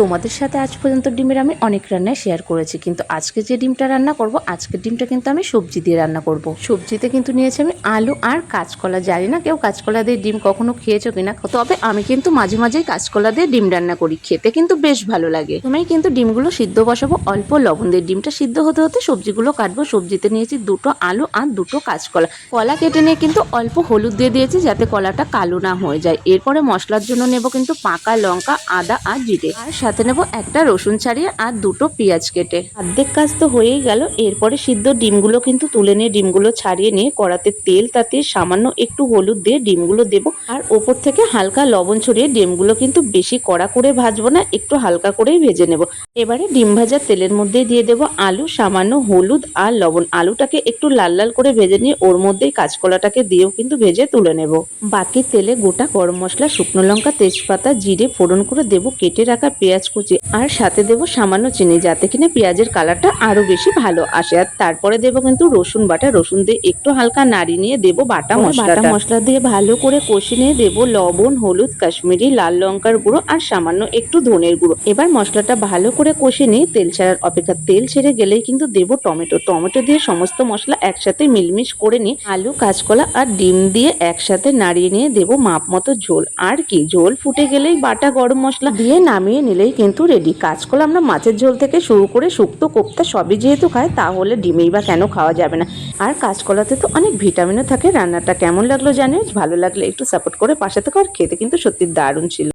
তোমাদের সাথে আজ পর্যন্ত ডিমের আমি অনেক রান্নায় শেয়ার করেছি, কিন্তু আজকে যে ডিমটা রান্না করব, আজকের ডিমটা কিন্তু আমি সবজি দিয়ে রান্না করব। সবজিতে কিন্তু নিয়েছি আমি আলু আর কাঁচকলা। জানি না কেউ কাঁচকলা দিয়ে ডিম কখনো খেয়েছো কিনা, তবে আমি কিন্তু মাঝে মাঝেই কাঁচকলা দিয়ে ডিম রান্না করি, খেতে কিন্তু বেশ ভালো লাগে। তুমি কিন্তু ডিমগুলো সিদ্ধ বসাবো অল্প লবণ দিয়ে। ডিমটা সিদ্ধ হতে হতে সবজিগুলো কাটবো। সবজিতে নিয়েছি দুটো আলু আর দুটো কাঁচকলা। কলা কেটে নিয়ে কিন্তু অল্প হলুদ দিয়ে দিয়েছি যাতে কলাটা কালো না হয়ে যায়। এরপরে মশলার জন্য নেব কিন্তু পাকা লঙ্কা, আদা আর জিরে, আর সাথে নেব একটা রসুন ছাড়িয়ে আর দুটো পেঁয়াজ কেটে। অর্ধেক কাজ তো হয়েই গেল। এরপরে সিদ্ধ ডিমগুলো কিন্তু তুলে নিয়ে ডিমগুলো ছাড়িয়ে নিয়ে কড়াতে তেল, তাতে সামান্য একটু হলুদ দিয়ে ডিমগুলো দেবো, আর ওপর থেকে হালকা লবণ ছড়িয়ে ডিমগুলো কিন্তু বেশি কড়া করে ভাজবো না, একটু হালকা করেই ভেজে নেব। এবারে ডিম ভাজা তেলের মধ্যে দিয়ে দেবো আলু, সামান্য হলুদ আর লবণ। আলুটাকে একটু লাল লাল করে ভেজে নিয়ে ওর মধ্যেই কাঁচকলাটাকে দিয়েও কিন্তু ভেজে তুলে নেব। বাকি তেলে গোটা গরম মশলা, শুকনো লঙ্কা, তেজপাতা, জিরে ফোড়ন করে দেবো কেটে রাখা পেঁয়াজ কুচি, আর সাথে দেবো সামান্য চিনি যাতে কিনা পেঁয়াজের কালারটা আরো বেশি ভালো আসে। আর তারপরে দেবো কিন্তু রসুন বাটা। রসুন দিয়ে একটু হালকা নাড়িয়ে নিয়ে দেবো বাটা মশলা দিয়ে ভালো করে কষে নিয়ে দেবো লবণ, হলুদ, কাশ্মীরি লাল লঙ্কার গুঁড়ো আর সামান্য একটু ধনের গুঁড়ো। এবার মশলাটা ভালো করে কষে নিয়ে তেল ছাড়ার অপেক্ষা। তেল ছেড়ে গেলেই কিন্তু দেবো টমেটো। টমেটো দিয়ে সমস্ত মশলা একসাথে মিলমিশ করে নিয়ে আলু, কাঁচকলা আর ডিম দিয়ে একসাথে নাড়িয়ে নিয়ে দেবো মাপ মতো ঝোল। আর কি, ঝোল ফুটে গেলেই বাটা গরম মশলা দিয়ে নামিয়ে নিলেই কিন্তু রেডি। কাঁচকলা আমরা মাছের ঝোল থেকে শুরু করে শুক্তো, কোপ্তা সবই যেহেতু খায়, তাহলে ডিমেই বা কেন খাওয়া যাবে না। আর কাঁচকলাতে তো অনেক ভিটামিনও থাকে। রান্নাটা কেমন লাগলো জানিও। ভালো লাগলে একটু সাপোর্ট করে পাশে থাকো। আর খেতে কিন্তু সত্যি দারুণ ছিল।